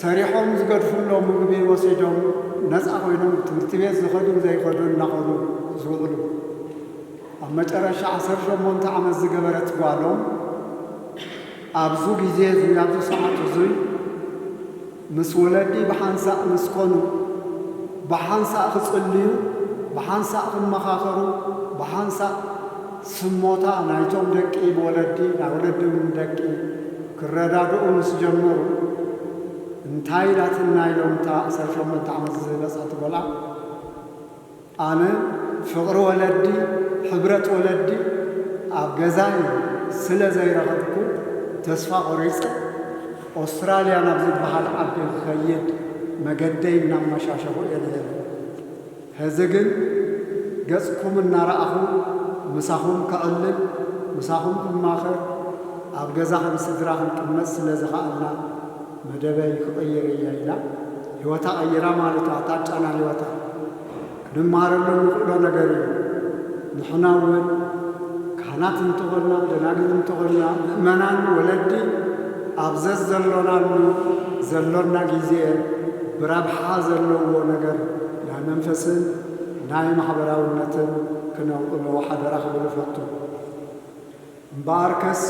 ሰሪሖም ዝገድፉሎም ምግቢ ወሲዶም ነፃ ኮይኖም ትምህርቲ ቤት ዝኸዱን ዘይኸዱን እናኸዱ ዝውዕሉ ኣብ መጨረሻ 18 ዓመት ዝገበረት ጓሎም ኣብዙ ጊዜ ኣብዚ ሰዓት እዙይ ምስ ወለዲ ብሓንሳእ ምስኮኑ ብሓንሳእ ክጽልዩ ብሓንሳእ ክመኻኸሩ ብሓንሳእ ስሞታ ናይቶም ደቂ ብወለዲ ናይ ወለዲ ደቂ ክረዳድኡ ምስ ጀመሩ እንታይ ዳትና ኢሎም እታ 18 ዓመት ዝበፅሐት ቆልዓ ኣነ ፍቕሪ ወለዲ ሕብረት ወለዲ ኣብ ገዛይ ስለ ዘይረኸብኩ ተስፋ ቆሪፀ ኣውስትራልያ ናብ ዝበሃል ዓዲ ክኸይድ መገደይ እናመሻሸኹ እየ ነይረ ሕዚ ግን ገጽኩም እናረኣኹ ምሳኹም ክዕልል ምሳኹም ክማኸር ኣብ ገዛ ከም ስድራ ክንቅመጥ ስለ ዝኸኣልና መደበይ ክቕይር እያ ኢላ ህይወታ ቀይራ ማለት አታጫና ህይወታ ንማረሉ ንቁሎ ነገር ንሕና እውን ካህናት እንትኾና ደናግል እንትኾና ምእመናን ወለዲ ኣብዘዝ ዘሎና ጊዜ ብረብሓ ዘለዎ ነገር ናይ መንፈስን ናይ ማሕበራውነትን ክነውዕሎ ሓደራ ክብል ፈቱ እምበኣርከስ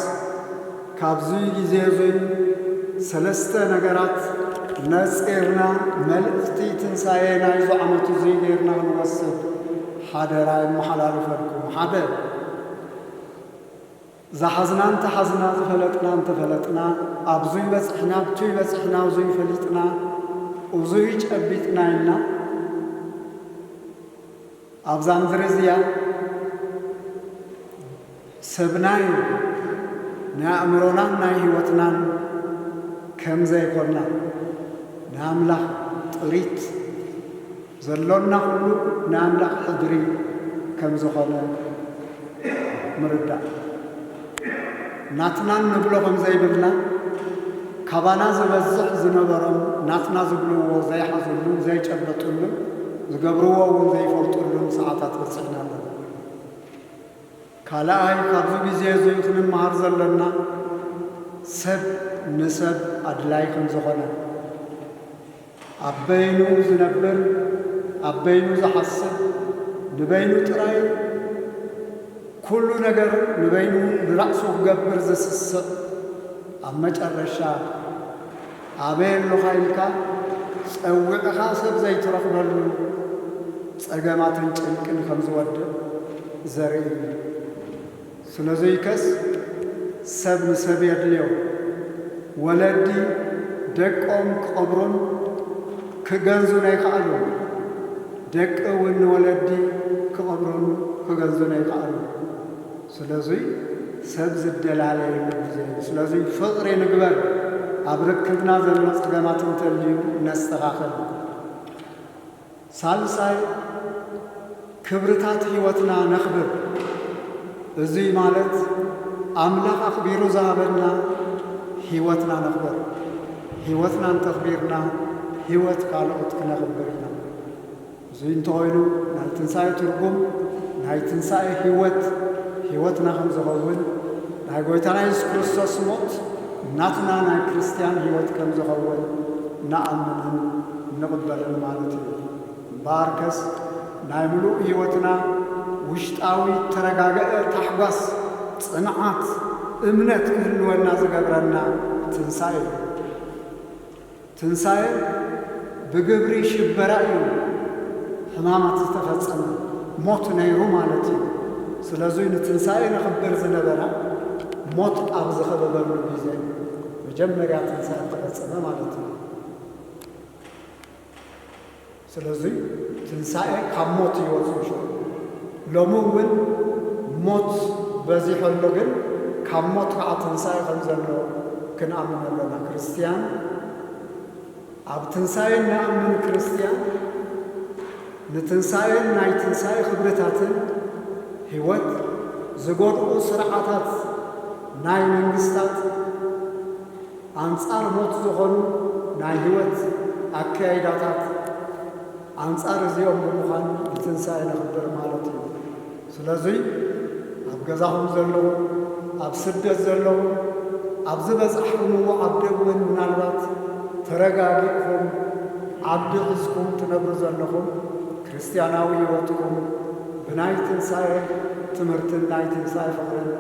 ካብዚ ጊዜ እዙይ ሰለስተ ነገራት ነፂርና መልእኽቲ ትንሣኤ ናይዞ ዓመት እዙይ ጌርና ክንወስድ ሓደራ የመሓላልፈልኩም ሓደ ዝሓዝና እንተሓዝና ዝፈለጥና እንተፈለጥና ኣብዙይ በፅሕና ብቱይ በፅሕና እዙይ ፈሊጥና እዙይ ጨቢጥና ኢልና ኣብዛ ምድሪ እዚኣ ሰብናይ ናይ ኣእምሮናን ናይ ህይወትናን ከም ዘይኮንና ናይ ኣምላኽ ጥሪት ዘሎና ኩሉ ናይ ኣምላኽ ሕድሪ ከም ዝኾነ ምርዳእ ናትና ንብሎ ከም ዘይብልና ካባና ዝበዝሕ ዝነበሮም ናትና ዝብልዎ ዘይሓዝሉ ዘይጨበጡሉ ዝገብርዎ እውን ዘይፈልጡሉን ሰዓታት በፅሕና ኣለና ካልኣይ ካብዚ ጊዜ እዙይ ክንመሃር ዘለና ሰብ ንሰብ ኣድላይ ከም ዝኾነ ኣብ በይኑ ዝነብር ኣብ በይኑ ዝሓስብ ንበይኑ ጥራይ ኩሉ ነገር ንበይኑ ንራእሱ ክገብር ዝስስቕ ኣብ መጨረሻ ኣበየሎኻ ኢልካ ፀዊዕኻ ሰብ ዘይትረኽበሉ ፀገማትን ጭንቅን ከም ዝወድእ ዘርኢ ስለዘይከስ ሰብ ንሰብ የድልዮ ወለዲ ደቆም ክቐብሩን ክገንዙን ኣይከኣሉ ደቂ እውን ንወለዲ ክቐብሩን ክገንዙን ኣይከኣሉ ስለዙይ ሰብ ዝደላለየሉ ጊዜ ስለዙይ ፍቕሪ ንግበር ኣብ ርክብና ዘሎ ፀገማት እንተልዩ ነስተኻኽል ሳልሳይ ክብርታት ህይወትና ነኽብር እዙይ ማለት ኣምላኽ ኣኽቢሩ ዝሃበና ህይወትና ነኽብር ህይወትና እንተኽቢርና ህይወት ካልኦት ክነኽብር ኢና እዙይ እንተኾይኑ ናይ ትንሣኤ ትርጉም ናይ ትንሣኤ ህይወትና ከም ዝኸውን ናይ ጐይታና ኢየሱስ ክርስቶስ ሞት እናትና ናይ ክርስቲያን ህይወት ከም ዝኸውን ንኣምንን ንቕበልን ማለት እዩ እምበኣርከስ ናይ ምሉእ ህይወትና ውሽጣዊ ተረጋግአ ታሕጓስ ጽንዓት እምነት ክህልወና ዝገብረና ትንሣኤ ትንሣኤ ብግብሪ ሽበራ እዩ ሕማማት ዝተፈጸመ ሞት ነይሩ ማለት እዩ ስለዙይ ንትንሣኤ ንኽብር ዝነበራ ሞት ኣብ ዝኸበበሉ ጊዜ መጀመርያ ትንሣኤ ተፈጸመ ማለት እዩ ስለዙይ ትንሣኤ ካብ ሞት ይወፅኡ ሎሚ እውን ሞት በዚሖሎ ግን ካብ ሞት ከዓ ትንሣኤ ከም ዘሎ ክንኣምን ኣለና ክርስቲያን ኣብ ትንሣኤ ንኣምን ክርስቲያን ንትንሣኤን ናይ ትንሣኤ ክብርታትን ህይወት ዝጐድኡ ስርዓታት ናይ መንግስታት ኣንጻር ሞት ዝኾኑ ናይ ህይወት ኣካይዳታት ኣንጻር እዚኦም ብምዃን ንትንሣኤ ነኽብር ማለት እዩ ስለዙይ ኣብ ገዛኹም ዘለዉ ኣብ ስደት ዘለዉ ኣብ ዝበፅሕኩምዎ ዓዲ እውን ምናልባት ተረጋጊእኩም ዓዲ ሒዝኩም ትነብሩ ዘለኹም ክርስቲያናዊ ህይወትኩም ብናይ ትንሣኤ ትምህርትን ናይ ትንሣኤ ፍቕርን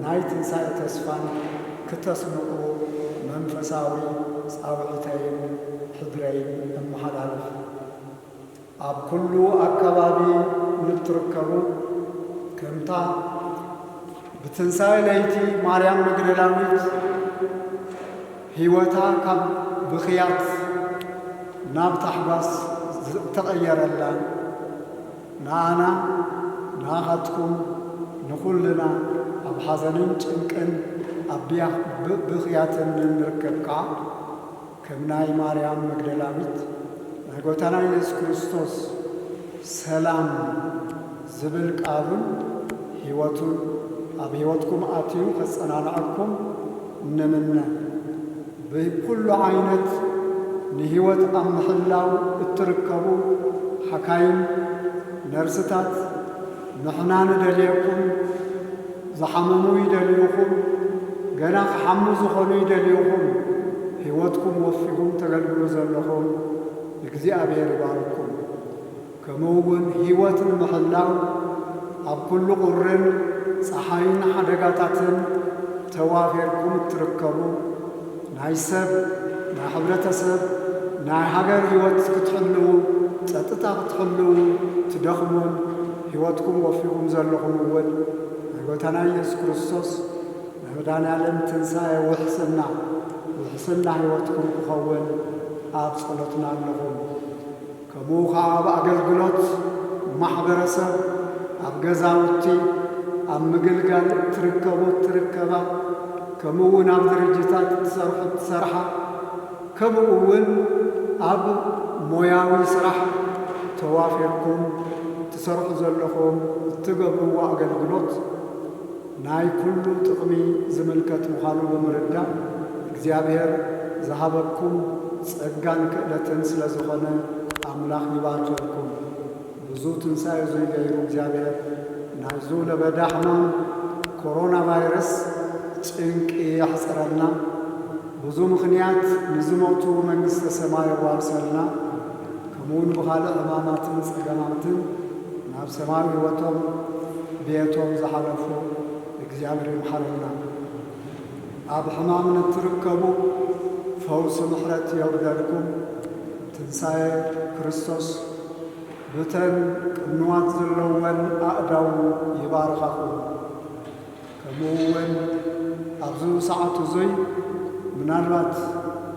ናይ ትንሣኤ ተስፋን ክተስምዑ መንፈሳዊ ጻውዒተይን ሕድረይን እመሓላልፍ ኣብ ኩሉ ኣካባቢ ንትርከቡ ከምታ ብትንሣኤ ለይቲ ማርያም መግደላዊት ህይወታ ካብ ብኽያት ናብ ታሕጓስ ተቐየረላ ንኣና ንኣኻትኩም ንኹልና ኣብ ሓዘንን ጭንቅን ኣብ ብኽያትን ንርከብ ከዓ ከም ናይ ማርያም መግደላዊት ናይ ጐይታና ኢየሱስ ክርስቶስ ሰላም ዝብል ቃሉን ህይወቱን ኣብ ህይወትኩም ኣትዩ ከጸናንዐኩም ንምነ ብኩሉ ዓይነት ንህይወት ኣብ ምሕላው እትርከቡ ሓካይም ነርስታት ንሕና ንደልየኩም ዝሓመሙ ይደልዩኹም ገና ክሓሙ ዝኾኑ ይደልዩኹም ህይወትኩም ወፊኹም ተገልግሉ ዘለኹም እግዚአብሔር ይባርኩም። ከምኡውን ህይወት ንምሕላው ኣብ ኩሉ ቁርን ፀሓይን ሓደጋታትን ተዋፊርኩም እትርከቡ ናይ ሰብ ናይ ሕብረተሰብ ናይ ሃገር ህይወት ክትሕልው ፀጥታ ክትሕልው ትደኽሙን ህይወትኩም ወፊኹም ዘለኹም እውን ናይ ጎይታና ኢየሱስ ክርስቶስ ናይ መድኃኔዓለም ትንሣኤ ውሕስና ህይወትኩም ክኸውን ኣብ ጸሎትና ኣለኹም። ከምኡ ከዓ ኣብ ኣገልግሎት ማሕበረሰብ ኣብ ገዛውቲ ኣብ ምግልጋል ትርከቡ ትርከባ ከምኡ እውን ኣብ ድርጅታት ትሰርሓ ከምኡ እውን ኣብ ሞያዊ ስራሕ ተዋፊርኩም ትሰርሑ ዘለኹም እትገብርዎ ኣገልግሎት ናይ ኩሉ ጥቕሚ ዝምልከት ምዃኑ ብምርዳእ እግዚአብሔር ዝሃበኩም ጸጋን ክእለትን ስለ ዝኾነ ኣምላኽ ይባርኸኩም። ብዙ ትንሣኤ ዘይገይሩ እግዚአብሔር ናይዙ ለበዳ ሕማም ኮሮና ቫይረስ ጭንቂ ያሕፅረና ብዙ ምኽንያት ንዝሞቱ መንግሥተ ሰማይ ዋርሰልና ከምኡውን ብኻልእ ሕማማትን ጸገማትን ናብ ሰማያዊ ሕይወቶም ቤቶም ዝሓለፉ እግዚአብሔር ይምሓረና። ኣብ ሕማም ንትርከቡ ፈውሲ ምሕረት የውርደልኩም። ትንሣኤ ክርስቶስ ብተን ቅንዋት ዘለወን ኣእዳው ይባርኻኹም። ከምኡውን ኣብዚ ሰዓት እዙይ ምናልባት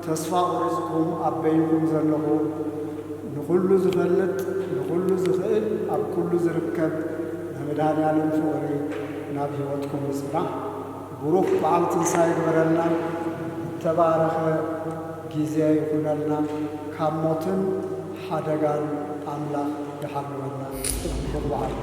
ተስፋ ቁሪጽኩም ኣበይኩም ዘለኹ ንኹሉ ዝፈልጥ ንኹሉ ዝኽእል ኣብ ኩሉ ዝርከብ ንመድኃኔዓለም ፍቕሪ ናብ ህይወትኩም ይጽናዕ። ብሩኽ በዓል ትንሣኤ ይግበረልና። ዝተባረኸ ጊዜ ይኹነልና። ካብ ሞትን ሓደጋን ኣምላኽ ይሓልወና። ብሩኽ በዓል